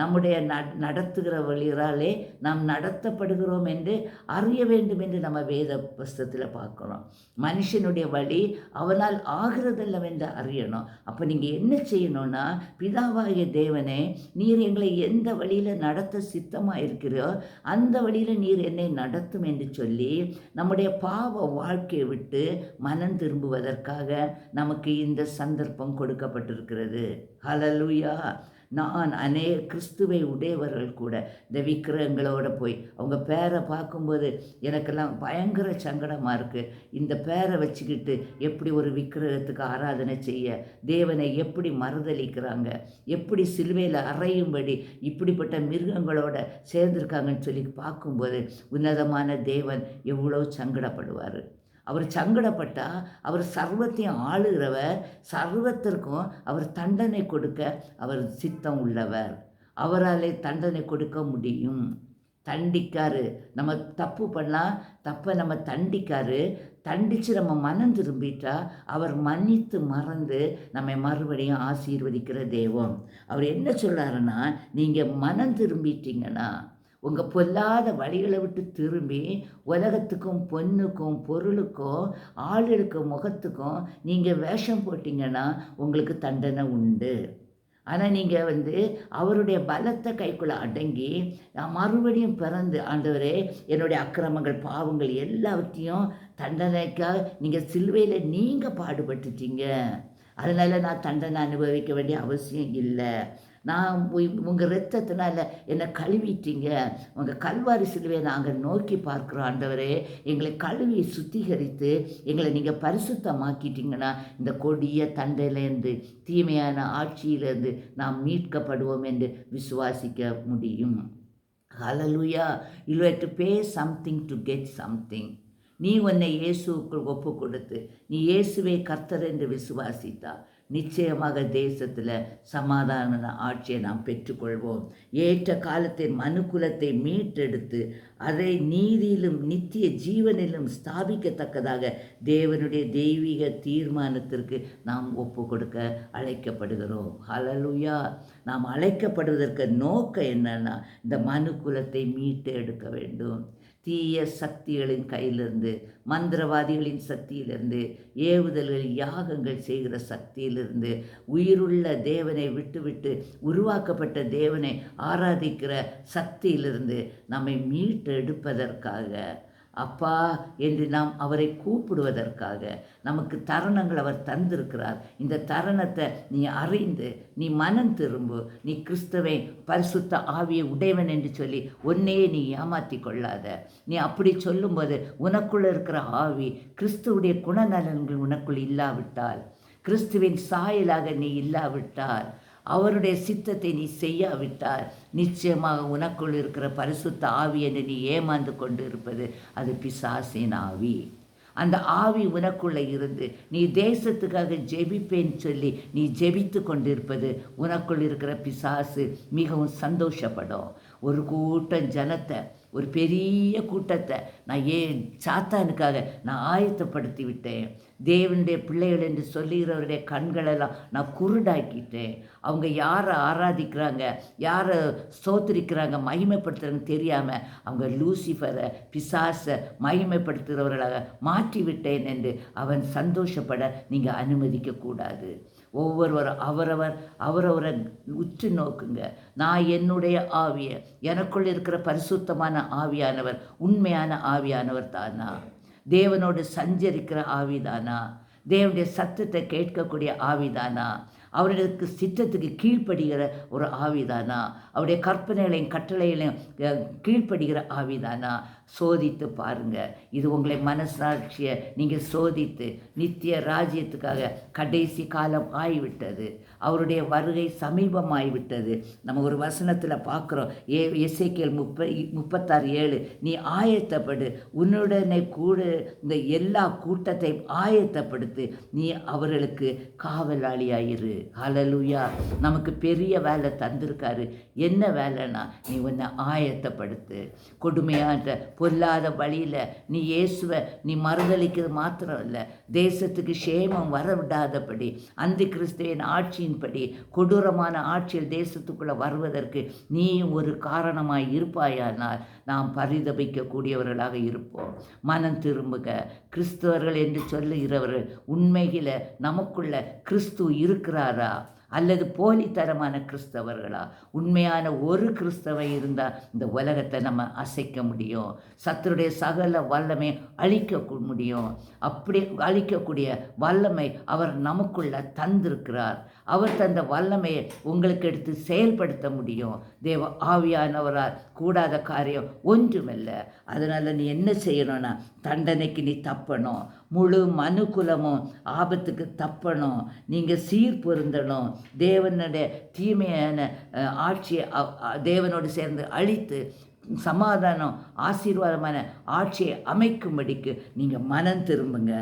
நம்முடைய நடத்துகிற வழிகளாலே நாம் நடத்தப்படுகிறோம் என்று அறிய வேண்டும் என்று நம்ம வேத புஸ்தகத்தில் பார்க்குறோம். மனுஷனுடைய வழி அவனால் ஆகிறதல்லவென்று அறியணும். அப்போ நீங்கள் என்ன செய்யணும்னா, பிதாவாகிய தேவனே, நீர் எங்களை எந்த வழியில் நடத்த சித்தமாக இருக்கிறோ அந்த வழியில் நீர் என்னை நடத்தும் என்று சொல்லி நம்முடைய பாவ வாழ்க்கையை விட்டு மனம் திரும்புவதற்காக நமக்கு இந்த சந்தர்ப்பம் கொடுக்கப்பட்டிருக்கிறது. ஹல்லேலூயா. நான் கிறிஸ்துவை உடையவர்கள் கூட இந்த விக்கிரகங்களோடு போய் அவங்க பேரை பார்க்கும்போது எனக்கெல்லாம் பயங்கர சங்கடமாக இருக்குது. இந்த பேரை வச்சுக்கிட்டு எப்படி ஒரு விக்கிரகத்துக்கு ஆராதனை செய்ய, தேவனை எப்படி மறுதளிக்கிறாங்க, எப்படி சிலுவையில் அறையும்படி இப்படிப்பட்ட மிருகங்களோட சேர்ந்துருக்காங்கன்னு சொல்லி பார்க்கும்போது உன்னதமான தேவன் எவ்வளோ சங்கடப்படுவார். அவர் சங்கடப்பட்டால், அவர் சர்வத்தையும் ஆளுகிறவர், சர்வத்திற்கும் அவர் தண்டனை கொடுக்க அவர் சித்தம் உள்ளவர். அவராலே தண்டனை கொடுக்க முடியும். தண்டிக்காரு. நம்ம தப்பு பண்ணால் தப்பை நம்ம தண்டித்து நம்ம மனம் திரும்பிட்டா அவர் மன்னித்து மறந்து நம்மை மறுபடியும் ஆசீர்வதிக்கிற தெய்வம். அவர் என்ன சொல்கிறாருன்னா, நீங்கள் மனம் திரும்பிட்டீங்கன்னா, உங்கள் பொல்லாத வழிகளை விட்டு திரும்பி உலகத்துக்கும் பொண்ணுக்கும் பொருளுக்கும் ஆளுக்கும் முகத்துக்கும் நீங்கள் வேஷம் போட்டிங்கன்னா உங்களுக்கு தண்டனை உண்டு. ஆனால் நீங்கள் அவருடைய பலத்தை கைக்குள்ளே அடங்கி மறுபடியும் பிறந்து, ஆண்டவரே என்னுடைய அக்கிரமங்கள் பாவங்கள் எல்லாவற்றையும் தண்டனைக்காக நீங்கள் சிலுவையில் நீங்கள் பாடுபட்டுட்டீங்க, அதனால் நான் தண்டனை அனுபவிக்க வேண்டிய அவசியம் இல்லை, நான் உங்கள் இரத்தத்தினால என்னை கழுவிட்டீங்க, உங்கள் கல்வாரி சிலுவையை நாங்கள் நோக்கி பார்க்குறோம் ஆண்டவரே, எங்களை கழுவி சுத்திகரித்து எங்களை நீங்கள் பரிசுத்தமாக்கிட்டீங்கன்னா இந்த கொடிய தண்டையிலேருந்து தீமையான ஆட்சியிலேருந்து நாம் மீட்கப்படுவோம் என்று விசுவாசிக்க முடியும். Hallelujah. You have to pay something to get something. நீ உன்னை இயேசுவுக்கு ஒப்பு கொடுத்து நீ இயேசுவை கர்த்தர் என்று விசுவாசித்தா, நிச்சயமாக தேசத்தில் சமாதான ஆட்சியை நாம் பெற்றுக்கொள்வோம். ஏற்ற காலத்தில் மனுக்குலத்தை மீட்டெடுத்து அதை நீதியிலும் நித்திய ஜீவனிலும் ஸ்தாபிக்கத்தக்கதாக தேவனுடைய தெய்வீக தீர்மானத்திற்கு நாம் ஒப்பு கொடுக்க அழைக்கப்படுகிறோம். ஹல்லேலூயா. நாம் அழைக்கப்படுவதற்கு நோக்கம் என்னன்னா, இந்த மனுக்குலத்தை மீட்டு எடுக்க வேண்டும். தீய சக்திகளின் கையிலிருந்து, மந்திரவாதிகளின் சக்தியிலிருந்து, ஏவுதல்கள் யாகங்கள் செய்கிற சக்தியிலிருந்து, உயிருள்ள தேவனை விட்டுவிட்டு உருவாக்கப்பட்ட தேவனை ஆராதிக்கிற சக்தியிலிருந்து நம்மை மீட்டெடுப்பதற்காக, அப்பா என்று நாம் அவரை கூப்பிடுவதற்காக நமக்கு தருணங்கள் அவர் தந்திருக்கிறார். இந்த தருணத்தை நீ அறிந்து நீ மனம் திரும்பு. நீ கிறிஸ்துவை பரிசுத்த ஆவியை உடையவன் என்று சொல்லி உன்னையே நீ ஏமாற்றி கொள்ளாத. நீ அப்படி சொல்லும்போது உனக்குள்ள இருக்கிற ஆவி, கிறிஸ்துவுடைய குணநலன்கள் உனக்குள் இல்லாவிட்டால், கிறிஸ்துவின் சாயலாக நீ இல்லாவிட்டால், அவருடைய சித்தத்தை நீ செய்யாவிட்டால், நிச்சயமாக உனக்குள் இருக்கிற பரிசுத்த ஆவி என்று நீ ஏமாந்து கொண்டு இருப்பது அது பிசாசின் ஆவி. அந்த ஆவி உனக்குள்ளே இருந்து நீ தேசத்துக்காக ஜெபிப்பேன்னு சொல்லி நீ ஜெபித்து கொண்டிருப்பது உனக்குள் இருக்கிற பிசாசு மிகவும் சந்தோஷப்படும். ஒரு கூட்டம் ஜனத்தை, ஒரு பெரிய கூட்டத்தை நான் சாத்தானுக்காக நான் ஆயத்தப்படுத்தி விட்டேன். தேவனுடைய பிள்ளைகள் என்று சொல்லுகிறவருடைய கண்களெல்லாம் நான் குருடாக்கிட்டேன். அவங்க யாரை ஆராதிக்கிறாங்க, யாரை ஸ்தோத்திரிக்கிறாங்க, மகிமைப்படுத்துகிறாங்க தெரியாமல் அவங்க லூசிஃபரை, பிசாசை மகிமைப்படுத்துகிறவர்களாக மாற்றிவிட்டேன் என்று அவன் சந்தோஷப்பட நீங்கள் அனுமதிக்கக்கூடாது. ஒவ்வொருவரும் அவரவரை உற்று நோக்குங்க. நான் என்னுடைய ஆவியை, எனக்குள் இருக்கிற பரிசுத்தமான ஆவியானவர் உண்மையான ஆவியானவர் தானா? தேவனோடு சஞ்சரிக்கிற ஆவிதானா? தேவனுடைய சத்தத்தை கேட்கக்கூடிய ஆவிதானா? அவர்களுக்கு சித்தத்துக்கு கீழ்ப்படுகிற ஒரு ஆவிதானா? அவருடைய கற்பனைகளையும் கட்டளைகளையும் கீழ்ப்படுகிற ஆவிதானா? சோதித்து பாருங்கள். இது உங்களை மனசாட்சியை நீங்கள் சோதித்து, நித்திய ராஜ்யத்துக்காக கடைசி காலம் ஆகிவிட்டது, அவருடைய வருகை சமீபமாகிவிட்டது. நம்ம ஒரு வசனத்தில் பார்க்குறோம், எசேக்கியேல் 36:7, நீ ஆயத்தப்படு, உன்னுடனே கூட இந்த எல்லா கூட்டத்தை ஆயத்தப்படுத்து, நீ அவர்களுக்கு காவலாளியாயிரு. ஹல்லேலூயா. நமக்கு பெரிய வேலை தந்திருக்காரு. என்ன வேலைன்னா, நீ உன்னை ஆயத்தப்படுத்து. கொடுமையான பொல்லாத வழியில் நீ இயேசுவை நீ மறுதளிக்கிறது மாத்திரம் இல்லை, தேசத்துக்கு சேமம் வர விடாதபடி, அந்த கிறிஸ்துவின் ஆட்சியின்படி கொடூரமான ஆட்சியில் தேசத்துக்குள்ளே வருவதற்கு நீ ஒரு காரணமாய் இருப்பாயானால் நாம் பரிதபிக்கக்கூடியவர்களாக இருப்போம். மனம் திரும்புக. கிறிஸ்தவர்கள் என்று சொல்லுகிறவர்கள் உண்மையில் நமக்குள்ள கிறிஸ்து இருக்கிறாரா அல்லது போலித்தரமான கிறிஸ்தவர்களா? உண்மையான ஒரு கிறிஸ்தவ இருந்தால் இந்த உலகத்தை நம்ம அசைக்க முடியும். சத்துருடைய சகல வல்லமை அழிக்க முடியும். அப்படி அழிக்கக்கூடிய வல்லமை அவர் நமக்குள்ள தந்திருக்கிறார். அவர் தந்த வல்லமையை உங்களுக்கு எடுத்து செயல்படுத்த முடியும். தேவ ஆவியானவரால் கூடாத காரியம் ஒன்றுமில்லை. அதனால் நீ என்ன செய்யணும்னா, தண்டனைக்கு நீ தப்பணும். முழு மனுக்குலமும் ஆபத்துக்கு தப்பணும். நீங்கள் சீர் பொருந்தணும். தேவனுடைய தீமையான ஆட்சியை தேவனோடு சேர்ந்து அழித்து சமாதானம் ஆசீர்வாதமான ஆட்சியை அமைக்கும்படிக்கு நீங்கள் மனம் திரும்புங்க.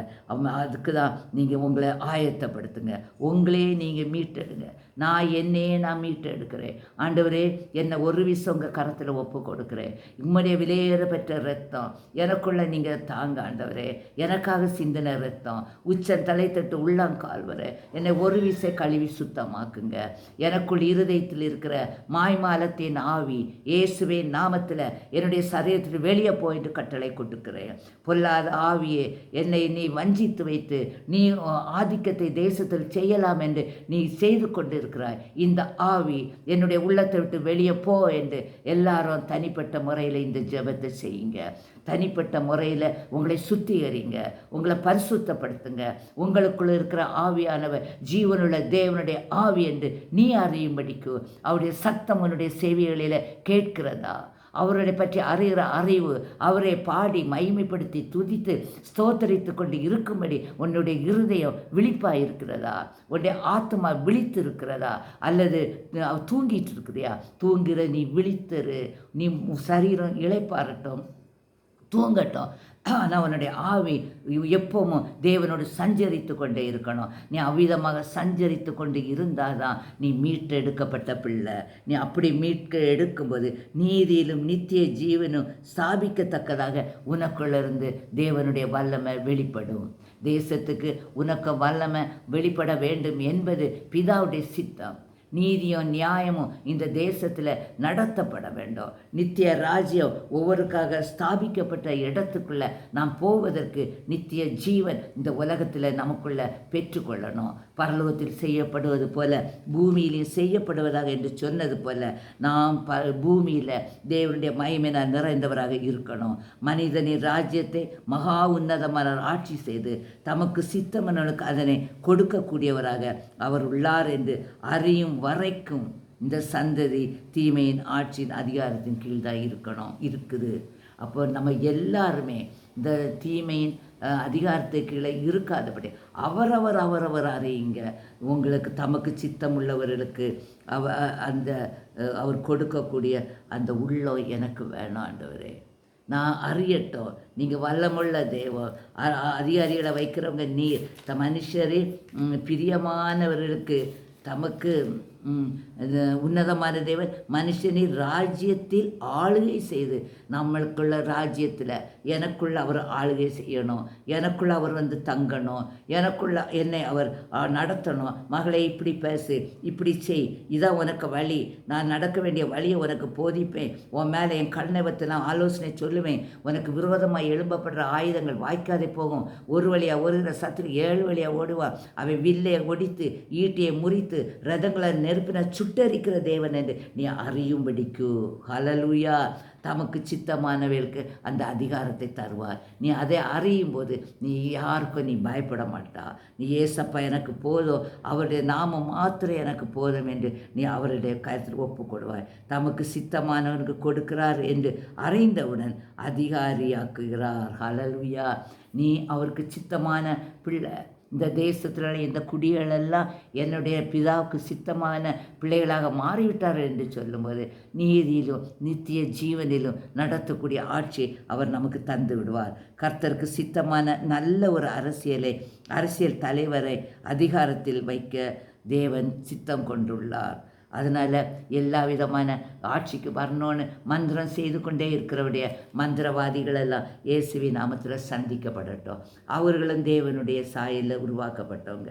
அதுக்கு தான் நீங்கள் உங்களை ஆயத்தப்படுத்துங்க. உங்களே நீங்கள் மீட்டெடுங்க. நான் மீட்டெடுக்கிறேன். ஆண்டவரே, என்னை ஒரு விஷயம் உங்கள் கரத்தில் ஒப்பு கொடுக்குறேன். உம்முடைய விலையேற பெற்ற ரத்தம் எனக்குள்ளே நீங்கள் தாங்க ஆண்டவரே. எனக்காக சிந்தின ரத்தம் உச்சன் தலை தட்டு உள்ளங்கால் வர என்னை ஒரு விசை கழுவி சுத்தமாக்குங்க. எனக்குள் இருதயத்தில் இருக்கிற மாய்மாலத்தின் ஆவி இயேசுவின் நாமத்தில் என்னுடைய சரீரத்தில் வெளியே போயிட்டு கட்டளை கொடுக்கிறேன். பொல்லாத ஆவியே, என்னை நீ வஞ்சித்து வைத்து நீ ஆதிக்கத்தை தேசத்தில் செய்யலாம் என்று நீ செய்து கொண்டிருக்கிறாய். இந்த ஆவி என்னுடைய உள்ளத்தை விட்டு வெளியே போ என்று எல்லாரும் தனிப்பட்ட முறையில் இந்த ஜெபத்தை செய்யுங்க. தனிப்பட்ட முறையில் உங்களை சுத்திகரிங்க, உங்களை பரிசுத்தப்படுத்துங்க. உங்களுக்குள்ள இருக்கிற ஆவியானவர் ஜீவனுள்ள தேவனுடைய ஆவி என்று நீ அறியும்படிக்கு அவருடைய சத்தம் உன்னுடைய செவிகளில் கேட்கிறதா? அவரை பற்றி அறிகிற அறிவு, அவரை பாடி மகிமைப்படுத்தி துதித்து ஸ்தோத்தரித்து கொண்டு இருக்கும்படி உன்னுடைய இருதயம் விழிப்பாக இருக்கிறதா? உன்னுடைய ஆத்மா விழித்து இருக்கிறதா? அல்லது தூங்கிட்டு இருக்கிறியா? தூங்குகிற நீ விழித்தரு. நீ சரீரம் இளைப்பாறட்டும். தூங்கட்டும். ஆனால் அவனுடைய ஆவி எப்பவும் தேவனோடு சஞ்சரித்து கொண்டே இருக்கணும். நீ அவ்விதமாக சஞ்சரித்து கொண்டு இருந்தால் தான் நீ மீட்டெடுக்கப்பட்ட பிள்ளை. நீ அப்படி எடுக்கும்போது நீதியிலும் நித்திய ஜீவனும் ஸ்தாபிக்கத்தக்கதாக உனக்குள்ளிருந்து தேவனுடைய வல்லமை வெளிப்படும். தேசத்துக்கு உனக்கு வல்லமை வெளிப்பட வேண்டும் என்பது பிதாவுடைய சித்தம். நீதியும் நியாயமும் இந்த தேசத்தில் நடத்தப்பட வேண்டும். நித்திய ராஜ்யம் ஒவ்வொருக்காக ஸ்தாபிக்கப்பட்ட இடத்துக்குள்ளே நாம் போவதற்கு நித்திய ஜீவன் இந்த உலகத்தில் நமக்குள்ளே பெற்றுக்கொள்ளணும். பரலோகத்தில் செய்யப்படுவது போல பூமியிலையும் செய்யப்படுவதாக என்று சொன்னது போல நாம் பூமியில் தேவனுடைய மகிமை நிறைந்தவராக இருக்கணும். மனிதனின் ராஜ்யத்தை மகா உன்னதமான ஆட்சி செய்து தமக்கு சித்தமனனுக்கு அதனை கொடுக்கக்கூடியவராக அவர் உள்ளார் என்று அறியும் வரைக்கும் இந்த சந்ததி தீமையின் ஆட்சியின் அதிகாரத்தின் கீழ்தான் இருக்குது. அப்போ நம்ம எல்லாருமே இந்த தீமையின் அதிகாரத்தை கீழே இருக்காதபடி அவரவர் அறியுங்க. உங்களுக்கு தமக்கு சித்தம் உள்ளவர்களுக்கு அவர் கொடுக்கக்கூடிய அந்த உள்ளம் எனக்கு வேணாம் ஆண்டவரே. நான் அறியட்டும். நீங்கள் வல்லமுள்ள தேவன். அதிகாரிகளை வைக்கிறவங்க நீர் மனுஷரே பிரியமானவர்களுக்கு தமக்கு உன்னதமான தேவன் மனுஷனை ராஜ்யத்தில் ஆளுகை செய்து நம்மளுக்குள்ள ராஜ்யத்தில் எனக்குள்ள அவர் ஆளுகை செய்யணும். எனக்குள்ள அவர் தங்கணும். எனக்குள்ள என்னை அவர் நடத்தணும். மகளை இப்படி பேசு, இப்படி செய், இதான் உனக்கு வழி, நான் நடக்க வேண்டிய வழியை உனக்கு போதிப்பேன், உன் மேலே என் கண்ணை வைத்து நான் ஆலோசனை சொல்லுவேன், உனக்கு விரோதமாக எழும்பப்படுற ஆயுதங்கள் வாய்க்காதே போகும், ஒரு வழியாக ஒரு சத்துரு 7 வழியாக ஓடுவான், அவன் வில்லையை ஒடித்து ஈட்டியை முறித்து ரதங்களை நெருப்பின சுட்டரிக்கிற தேவன் என்று நீ அறியும்படிக்கு. ஹல்லேலூயா. தமக்கு சித்தமானவர்களுக்கு அந்த அதிகாரத்தை தருவார். நீ அதை அறியும் போது நீ யாருக்கும் நீ பயப்பட மாட்டா. நீ ஏசப்பா எனக்கு போதும், அவருடைய நாமம் மாத்திரம் எனக்கு போதும் என்று நீ அவருடைய கருத்தில் ஒப்புக்கொடுவாய். தமக்கு சித்தமானவனுக்கு கொடுக்கிறார் என்று அறிந்தவுடன் அதிகாரியாக்குகிறார். ஹல்லேலூயா. நீ அவருக்கு சித்தமான பிள்ளை. இந்த தேசத்தில் இந்த குடிகளெல்லாம் என்னுடைய பிதாவுக்கு சித்தமான பிள்ளைகளாக மாறிவிட்டார் என்று சொல்லும்போது நீதியிலும் நித்திய ஜீவனிலும் நடத்தக்கூடிய ஆட்சி அவர் நமக்கு தந்து விடுவார். கர்த்தருக்கு சித்தமான நல்ல ஒரு அரசியல் தலைவரை அதிகாரத்தில் வைக்க தேவன் சித்தம் கொண்டுள்ளார். அதனால் எல்லா விதமான ஆட்சிக்கு வரணும்னு மந்திரம் செய்து கொண்டே இருக்கிறவருடைய மந்திரவாதிகளெல்லாம் இயேசுவின் நாமத்தில் சந்திக்கப்படட்டும். அவர்களும் தேவனுடைய சாயலில் உருவாக்கப்பட்டவங்க.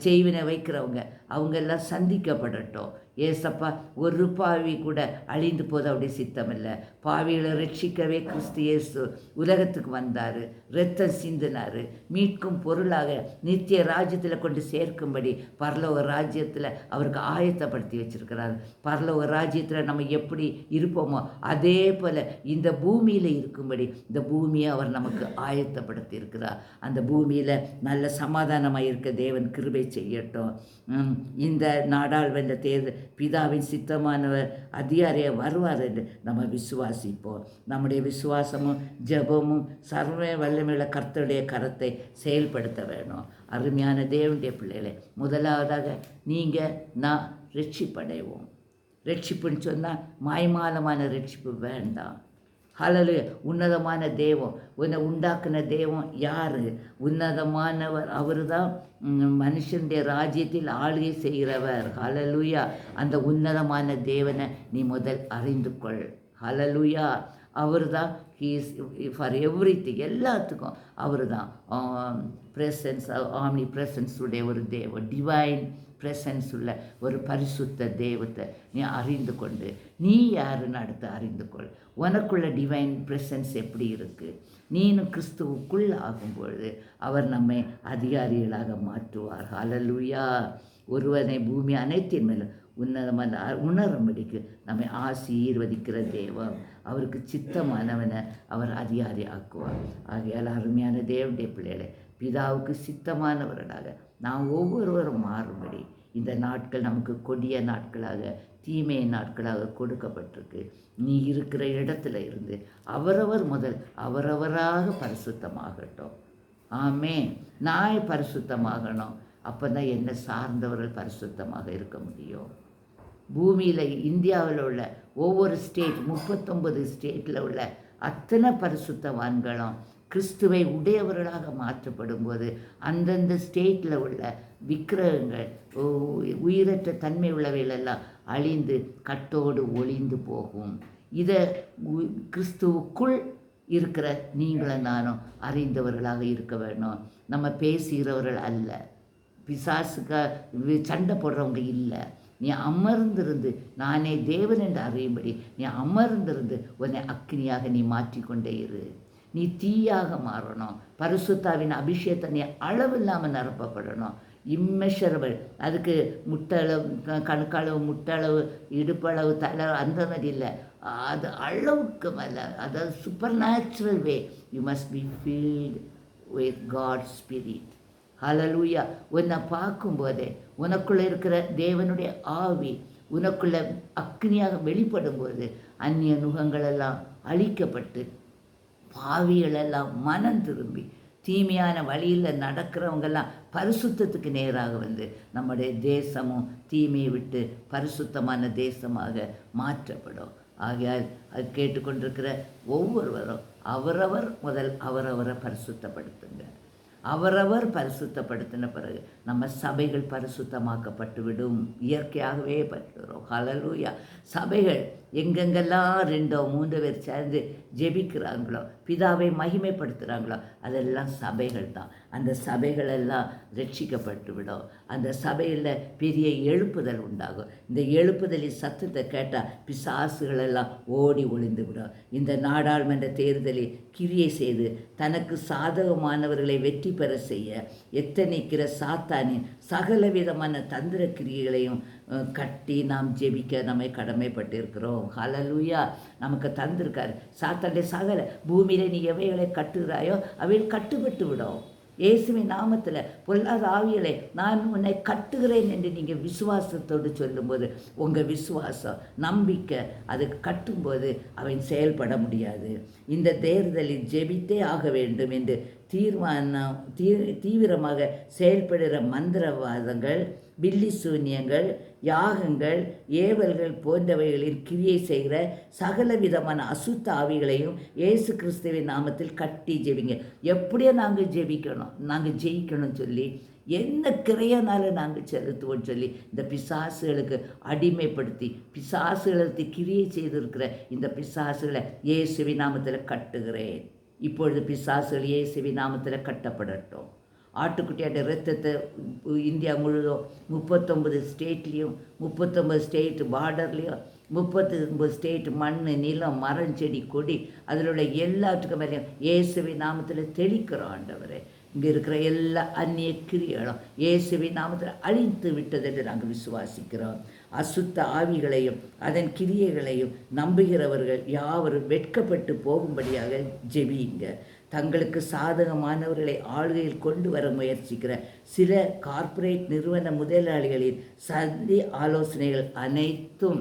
செய்வினை வைக்கிறவங்க அவங்கெல்லாம் சந்திக்கப்படட்டும். ஏசப்பா ஒரு பாவி கூட அழிந்து போது அப்படி சித்தம் இல்லை. பாவிகளை ரட்சிக்கவே கிறிஸ்து இயேசு உலகத்துக்கு வந்தார், இரத்தம் சிந்தினார், மீட்கும் பொருளாக நித்திய ராஜ்யத்தில் கொண்டு சேர்க்கும்படி பரலோக ராஜ்யத்தில் அவருக்கு ஆயத்தப்படுத்தி வச்சிருக்கிறார். பரலோக ராஜ்யத்தில் நம்ம எப்படி இருப்போமோ அதே போல் இந்த பூமியில் இருக்கும்படி இந்த பூமியை அவர் நமக்கு ஆயத்தப்படுத்தி இருக்கிறார். அந்த பூமியில் நல்ல சமாதானமாக இருக்க தேவன் கிருபை செய்யட்டும். இந்த நாடாளுமன்ற தேர்தல் பிதாவின் சித்தமானவர் அதிகாரியை வருவார் என்று நம்ம விசுவாசிப்போம். நம்முடைய விசுவாசமும் ஜெபமும் சர்வ வல்லமையுள்ள கர்த்தருடைய கரத்தை செயல்படுத்த வேணும். அருமையான தேவனுடைய பிள்ளைகளை, முதலாவதாக நீங்கள் நான் ரட்சிப்படைவோம். ரட்சிப்புன்னு சொன்னால் மாய்மாலமான ரட்சிப்பு வேண்டாம். ஹல்லேலூயா. உன்னதமான தெய்வம், உன்னை உண்டாக்குன தெய்வம் யார்? உன்னதமானவர். அவர் தான் மனுஷனுடைய ராஜ்யத்தில் ஆளுகை செய்கிறவர். ஹல்லேலூயா. அந்த உன்னதமான தேவனை நீ முதல் அறிந்து கொள். ஹல்லேலூயா. அவர் தான் ஹீஸ் ஃபார் எவ்ரிதிங், எல்லாத்துக்கும் அவர் தான் ப்ரெசன்ஸ், ஆம்னி ப்ரெசன்ஸ் உடைய ஒரு தேவன், டிவைன் ப்ரெசன்ஸ் உள்ள ஒரு பரிசுத்த தெய்வத்தை நீ அறிந்து கொண்டு நீ யாருன்னு அடுத்து அறிந்து கொள். உனக்குள்ள டிவைன் ப்ரெசன்ஸ் எப்படி இருக்குது? நீனும் கிறிஸ்துவுக்குள் ஆகும்பொழுது அவர் நம்மை அதிகாரிகளாக மாற்றுவார். ஹல்லேலூயா. ஒருவனை பூமி அனைத்தின் மேலும் உன்னதமான உணரும்படிக்கு நம்மை ஆசீர்வதிக்கிற தேவன். அவருக்கு சித்தமானவனை அவர் அதிகாரி ஆக்குவார். ஆகையால் அருமையான தேவனுடைய பிள்ளைகளை, பிதாவுக்கு சித்தமானவர்களாக நாம் ஒவ்வொருவரும் மாறும்படி இந்த நாட்கள் நமக்கு கொடிய நாட்களாக, தீமை நாட்களாக கொடுக்கப்பட்டிருக்கு. நீ இருக்கிற இடத்துல இருந்து அவரவர் முதல் அவரவராக பரிசுத்தமாகட்டும். ஆமென். நான் பரிசுத்தமாகணும். அப்போ தான் என்னை சார்ந்தவர்கள் பரிசுத்தமாக இருக்க முடியும். பூமியில் இந்தியாவில் உள்ள ஒவ்வொரு ஸ்டேட், 39 ஸ்டேட்டில் உள்ள அத்தனை பரிசுத்தவான்களும் கிறிஸ்துவை உடையவர்களாக மாற்றப்படும் போது அந்தந்த ஸ்டேட்டில் உள்ள விக்கிரகங்கள் உயிரற்ற தன்மை உள்ளவைகளெல்லாம் அழிந்து கட்டோடு ஒளிந்து போகும். இதை கிறிஸ்துவுக்குள் இருக்கிற நீங்களும் நானும் அறிந்தவர்களாக இருக்க வேணும். நம்ம பேசுகிறவர்கள் அல்ல, பிசாசுக்கு சண்டை போடுறவங்க இல்லை. நீ அமர்ந்திருந்து நானே தேவன் என்று அறியும்படி நீ அமர்ந்திருந்து உன்னை அக்னியாக நீ மாற்றிக்கொண்டே இரு. நீ தீயாக மாறணும். பரிசுத்தாவின் அபிஷேகத்தை நீ அளவில்லாமல் நிரப்பப்படணும். இம்மெஷரபிள். அதுக்கு முட்டளவு, கணுக்களவு, முட்டளவு, இடுப்பளவு, தலை அந்த மாதிரி இல்லை. அது அளவுக்கு மேலே, அதாவது supernatural way. You must be filled with God spirit. Hallelujah. உன்னை பார்க்கும்போதே உனக்குள்ளே இருக்கிற தேவனுடைய ஆவி உனக்குள்ள அக்னியாக வெளிப்படும்போது அந்நிய நுகங்களெல்லாம் அழிக்கப்பட்டு பாவிகளெல்லாம் மனம் திரும்பி தீமையான வழியில் நடக்கிறவங்கெல்லாம் பரிசுத்தத்துக்கு நேராக வந்து நம்முடைய தேசமும் தீமையை விட்டு பரிசுத்தமான தேசமாக மாற்றப்படும். ஆகையால் அது கேட்டுக்கொண்டிருக்கிற ஒவ்வொருவரும் அவரவர் முதல் அவரவரை பரிசுத்தப்படுத்துங்க. அவரவர் பரிசுத்தப்படுத்தின பிறகு நம்ம சபைகள் பரிசுத்தமாக்கப்பட்டுவிடும். இயற்கையாகவே பற்றுகிறோம். ஹல்லேலூயா. சபைகள் எங்கெங்கெல்லாம் 2-3 பேர் சேர்ந்து ஜெபிக்கிறாங்களோ, பிதாவை மகிமைப்படுத்துகிறாங்களோ, அதெல்லாம் சபைகள் தான். அந்த சபைகளெல்லாம் ரட்சிக்கப்பட்டு விடும். அந்த சபையில் பெரிய எழுப்புதல் உண்டாகும். இந்த எழுப்புதலின் சத்தத்தை கேட்டால் பிசாசுகளெல்லாம் ஓடி ஒளிந்து விடும். இந்த நாடாளுமன்ற தேர்தலில் கிரியை செய்து தனக்கு சாதகமானவர்களை வெற்றி பெற செய்ய எத்தனைக்கிற சாத்தானின் சகலவிதமான தந்திர கிரியைகளையும் கட்டி நாம் ஜெபிக்க நம்மை கடமைப்பட்டிருக்கிறோம். ஹல்லேலூயா. நமக்கு தந்திருக்காரு சாத்தானுடைய சகல பூமியில நீ எவைகளை கட்டுகிறாயோ அவைகள் கட்டுப்பட்டு விடும். இயேசுவின் நாமத்தில் பொல்லாத ஆவிகளை நான் உன்னை கட்டுகிறேன் என்று நீங்கள் விசுவாசத்தோடு சொல்லும்போது உங்கள் விசுவாசம் நம்பிக்கை அது கட்டும்போது அவன் செயல்பட முடியாது. இந்த தேர்தலில் ஜெபித்தே ஆக வேண்டும் என்று தீவிரமாக செயல்படுகிற மந்திரவாதங்கள், பில்லி சூன்யங்கள், யாகங்கள், ஏவல்கள் போன்றவைகளில் கிரியை செய்கிற சகல விதமான அசுத்த ஆவிகளையும் இயேசு கிறிஸ்துவின் நாமத்தில் கட்டி ஜெபிங்க. எப்படியோ நாங்கள் ஜெபிக்கணும், நாங்கள் ஜெயிக்கணும்னு சொல்லி என்ன கிரையனால நாங்கள் செலுத்துவோம்னு சொல்லி இந்த பிசாசுகளுக்கு அடிமைப்படுத்தி பிசாசுகளுக்கு கிரியை செய்திருக்கிற இந்த பிசாசுகளை இயேசுவின் நாமத்தில் கட்டுகிறேன். இப்பொழுது பிசாசுகள் இயேசுவின் நாமத்தில் கட்டப்படட்டும். ஆட்டுக்குட்டியோட ரத்தத்தை இந்தியா முழுவதும் 39 ஸ்டேட்லேயும் 39 ஸ்டேட் பார்டர்லேயும் 39 ஸ்டேட் மண், நிலம், மரம், செடி, கொடி அதில் உள்ள எல்லாத்துக்கும் மேலேயும் இயேசுவின் நாமத்தில் தெளிக்கிறோம். ஆண்டவரே, இங்கே இருக்கிற எல்லா அந்நிய கிரியைகளும் இயேசுவின் நாமத்தில் அழித்து விட்டது என்று நாங்கள் விசுவாசிக்கிறோம். அசுத்த ஆவிகளையும் அதன் கிரியைகளையும் நம்புகிறவர்கள் யாவரும் வெட்கப்பட்டு போகும்படியாக ஜெபியுங்க. தங்களுக்கு சாதகமானவர்களை ஆளுகையில் கொண்டு வர முயற்சிக்கிற சில கார்ப்பரேட் நிறுவன முதலாளிகளின் சதி ஆலோசனைகள் அனைத்தும்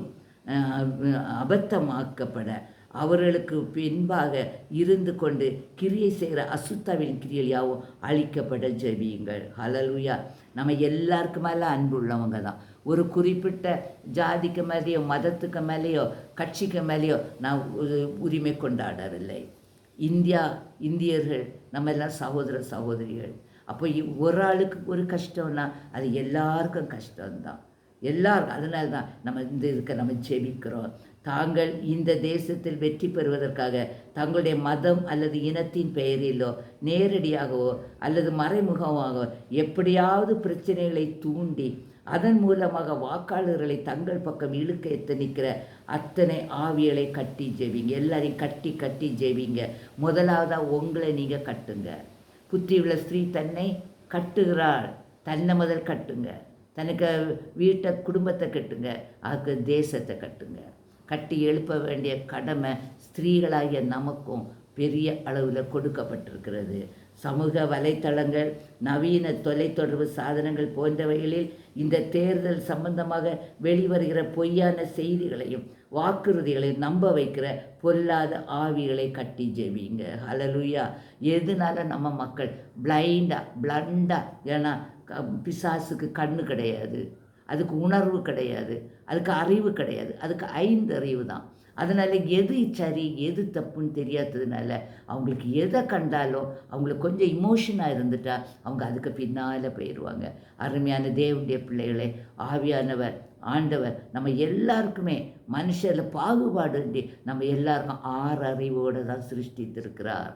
அபத்தமாக்கப்பட அவர்களுக்கு பின்பாக இருந்து கொண்டு கிரியை செய்கிற அசுத்தாவின் கிரியல் யாவும் அழிக்கப்பட ஜெபியுங்கள். ஹல்லேலூயா. நம்ம எல்லாருக்கு மேலே அன்பு உள்ளவங்க தான். ஒரு குறிப்பிட்ட ஜாதிக்கு மேலேயோ மதத்துக்கு மேலேயோ கட்சிக்கு மேலேயோ நான் உரிமை கொண்டாடவில்லை. இந்தியர்கள் நம்ம எல்லாம் சகோதர சகோதரிகள். அப்போ ஒரு ஆளுக்கு ஒரு கஷ்டம்னா அது எல்லாருக்கும் கஷ்டம்தான், எல்லாருக்கும். அதனால தான் நம்ம நம்ம ஜெபிக்கிறோம். தாங்கள் இந்த தேசத்தில் வெற்றி பெறுவதற்காக தங்களுடைய மதம் அல்லது இனத்தின் பெயரிலோ நேரடியாகவோ அல்லது மறைமுகமாகவோ எப்படியாவது பிரச்சனைகளை தூண்டி அதன் மூலமாக வாக்காளர்களை தங்கள் பக்கம் இழுக்க எத்தனிக்கிற அத்தனை ஆவியலை கட்டி ஜெபிங்க. எல்லாரையும் கட்டி ஜெபிங்க. முதலாவதாக உங்களை நீங்கள் கட்டுங்க. புத்தியுள்ள ஸ்திரீ தன்னை கட்டுகிறாள். தன்னை முதல் கட்டுங்க. தனக்கு வீட்டை குடும்பத்தை கட்டுங்க. அதுக்கு தேசத்தை கட்டுங்க. கட்டி எழுப்ப வேண்டிய கடமை ஸ்திரீகளாகிய நமக்கும் பெரிய அளவில் கொடுக்கப்பட்டிருக்கிறது. சமூக வலைத்தளங்கள், நவீன தொலைத்தொடர்பு சாதனங்கள் போன்றவைகளில் இந்த தேர்தல் சம்பந்தமாக வெளிவருகிற பொய்யான செய்திகளையும் வாக்குறுதிகளையும் நம்ப வைக்கிற பொல்லாத ஆவிகளை கட்டி ஜெபிங்க. ஹல்லேலூயா. எதனால நம்ம மக்கள் பிளண்டா, ஏன்னா பிசாசுக்கு கண்ணு கிடையாது, அதுக்கு உணர்வு கிடையாது, அதுக்கு அறிவு கிடையாது, அதுக்கு 5 அறிவு தான். அதனால் எது சரி எது தப்புன்னு தெரியாததுனால அவங்களுக்கு எதை கண்டாலும் அவங்களுக்கு கொஞ்சம் இமோஷனாக இருந்துட்டா அவங்க அதுக்கு பின்னால் போயிடுவாங்க. அருமையான தேவனுடைய பிள்ளைகளே, ஆவியானவர் ஆண்டவர் நம்ம எல்லாருக்குமே மனுஷரில் பாகுபாடு நம்ம எல்லாருக்கும் 6 அறிவோடு தான் சிருஷ்டித்திருக்கிறார்.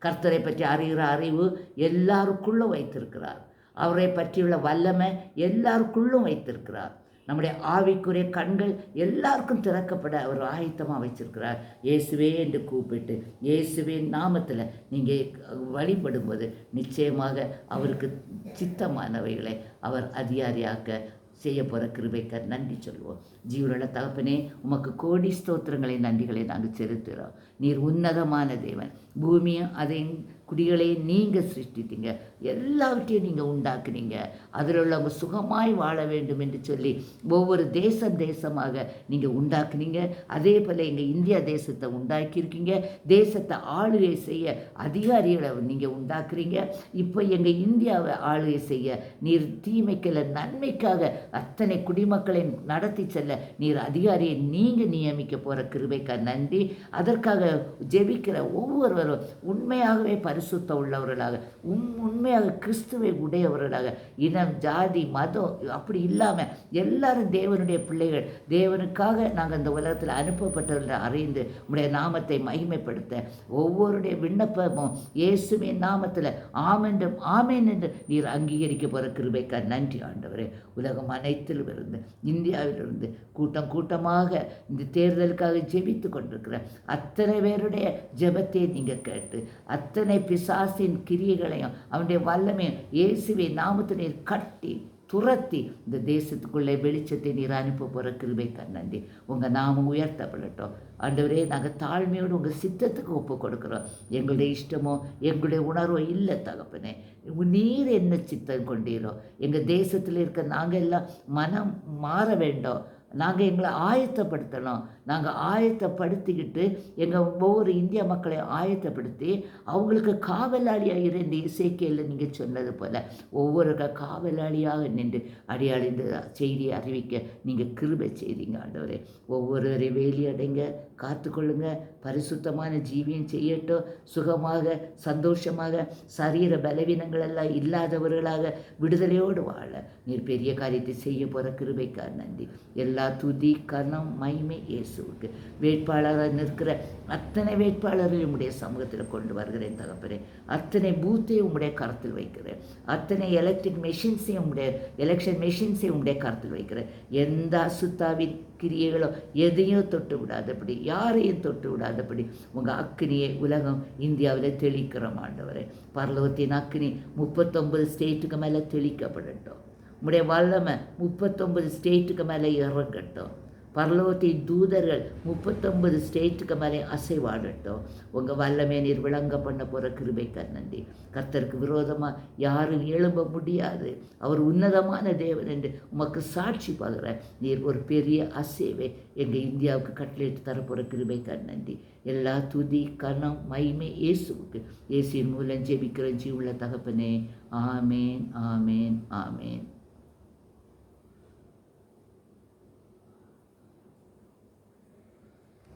கர்த்தரை பற்றி அறிகிற அறிவு எல்லாருக்குள்ளும் வைத்திருக்கிறார். அவரை பற்றியுள்ள வல்லமை எல்லாருக்குள்ளும் வைத்திருக்கிறார். நம்முடைய ஆவிக்குரிய கண்கள் எல்லாருக்கும் திறக்கப்பட அவர் ஆயத்தமாக வச்சிருக்கிறார். இயேசுவே என்று கூப்பிட்டு இயேசுவின் நாமத்தில் நீங்கள் வழிபடும்போது நிச்சயமாக அவருக்கு சித்தமானவைகளை அவர் அதிகாரியாக்க செய்ய போகிற கிருபைக்கு நன்றி சொல்லுவோம். ஜீவனுள்ள தகப்பனே, உமக்கு கோடி ஸ்தோத்திரங்களை நன்றிகளை நாங்கள் செலுத்துகிறோம். நீர் உன்னதமான தேவன். பூமியும் அதை குடிகளையும் நீங்கள் சிருஷ்டித்தீங்க, எல்லாவற்றையும் நீங்கள் உண்டாக்குனீங்க. அதில் உள்ளவங்க சுகமாய் வாழ வேண்டும் என்று சொல்லி ஒவ்வொரு தேசமாக நீங்கள் உண்டாக்குனீங்க. அதே போல் எங்கள் இந்தியா தேசத்தை உண்டாக்கியிருக்கீங்க. தேசத்தை ஆளுகை செய்ய அதிகாரிகளை நீங்கள் உண்டாக்குறீங்க. இப்போ எங்கள் இந்தியாவை ஆளுகை செய்ய நீர் தீமைக்கல நன்மைக்காக அத்தனை குடிமக்களை நடத்தி செல்ல நீர் அதிகாரியை நீங்கள் நியமிக்க போகிற கிருபைக்கா நன்றி. அதற்காக ஜெபிக்கிற ஒவ்வொருவரும் உண்மையாகவே பரிசுத்த உள்ளவர்களாக, உண்மையாக கிறிஸ்துவை உடையவர்களாக, இனம் ஜாதி மதம் அப்படி இல்லாமல் எல்லாரும் தேவனுடைய பிள்ளைகள், தேவனுக்காக நாங்கள் இந்த உலகத்தில் அனுப்பப்பட்டவர்களை அறிந்து உடைய நாமத்தை மகிமைப்படுத்த ஒவ்வொருடைய விண்ணப்பமும் இயேசுவின் நாமத்தில் ஆமென்றும் ஆமேன் என்று நீர் அங்கீகரிக்க போகிற கிருபைக்கா நன்றி ஆண்டவரே. உலகம் அனைத்திலும் இருந்து இந்தியாவிலிருந்து கூட்டமாக இந்த தேர்தலுக்காக ஜெபித்து கொண்டிருக்கிற அத்தனை பேருடைய ஜெபத்தை நீங்கள் கேட்டு அத்தனை பிசாசின் கிரியைகளையும் அவனுடைய வல்லமையும் இயேசுவின் நாமத்தை நீர் கட்டி துரத்தி இந்த தேசத்துக்குள்ளே வெளிச்சத்தை நீர் அனுப்ப போகிற கிருபைக்கா நன்றி. உங்கள் நாமம் உயர்த்தப்படட்டும் ஆண்டவரே. நாங்கள் தாழ்மையோடு உங்கள் சித்தத்துக்கு ஒப்பு கொடுக்குறோம். எங்களுடைய இஷ்டமோ எங்களுடைய உணர்வோ இல்லை தகப்பனே. நீர் என்ன சித்தம் கொண்டீரோ எங்கள் தேசத்தில் இருக்க நாங்கள் எல்லாம் மனம் மாற வேண்டும். நாங்கள் எங்களை ஆயத்தப்படுத்தணும். நாங்கள் ஆயத்தப்படுத்திக்கிட்டு எங்கள் ஒவ்வொரு இந்திய மக்களை ஆயத்தப்படுத்தி அவங்களுக்கு காவலாளியாக இருந்து இசைக்கையில் நீங்கள் சொன்னது போல் ஒவ்வொரு காவலாளியாக நின்று அடியாளிந்த செய்தியை அறிவிக்க நீங்கள் கிருபை செய்தீங்க ஆண்டவரே. ஒவ்வொருவரையும் வேலி அடைங்க, காத்துக்கொள்ளுங்க. பரிசுத்தமான ஜீவியம் செய்யட்டும். சுகமாக சந்தோஷமாக சரீர பலவீனங்கள் எல்லாம் இல்லாதவர்களாக விடுதலையோடு வாழ நீர் பெரிய காரியத்தை செய்ய போகிற கிருபைக்கா நன்றி. எல்லா துதி கனம் மகிமை இயேசுவுக்கு. வேட்பாளராக நிற்கிற அத்தனை வேட்பாளர்களையும் உம்முடைய சமூகத்தில் கொண்டு வருகிறேன் தகப்பனே. அத்தனை பூத்தையும் உம்முடைய கருத்தில் வைக்கிறேன். அத்தனை எலெக்ஷன் மெஷின்ஸையும் உம்முடைய கருத்தில் வைக்கிறேன். எந்த அசுத்தாவின் கிரியைகளோ எதையும் தொட்டு விடாதபடி, யாரையும் தொட்டு விடாதபடி உங்கள் அக்கினியை உலகம் இந்தியாவில் தெளிக்கிறோம் ஆண்டவரே. பரலோகத்தின் அக்கினி 39 ஸ்டேட்டுக்கு மேலே தெளிக்கப்படட்டும். உம்முடைய வல்லமை 39 ஸ்டேட்டுக்கு மேலே இறங்கட்டும். பரலோகத்தின் தூதர்கள் 39 ஸ்டேட்டுக்கு மேலே அசைவாடட்டும். உங்கள் வல்லமை நீர் விளங்க பண்ண போகிற கிருபைக்கா நன்றி. கர்த்தருக்கு விரோதமாக யாரும் எழும்ப முடியாது. அவர் உன்னதமான தேவன் என்று உமக்கு சாட்சி பகிர நீர் ஒரு பெரிய அசைவை எங்கள் இந்தியாவுக்கு கட்டளையிட்டு தரப்போகிற கிருபைக்கா நன்றி. எல்லா துதி கனம் மகிமை இயேசுவுக்கு. இயேசுவின் மூலம் ஜெபிக்கிற ஜீவுள்ள தகப்பனே. ஆமேன் ஆமேன் ஆமேன்.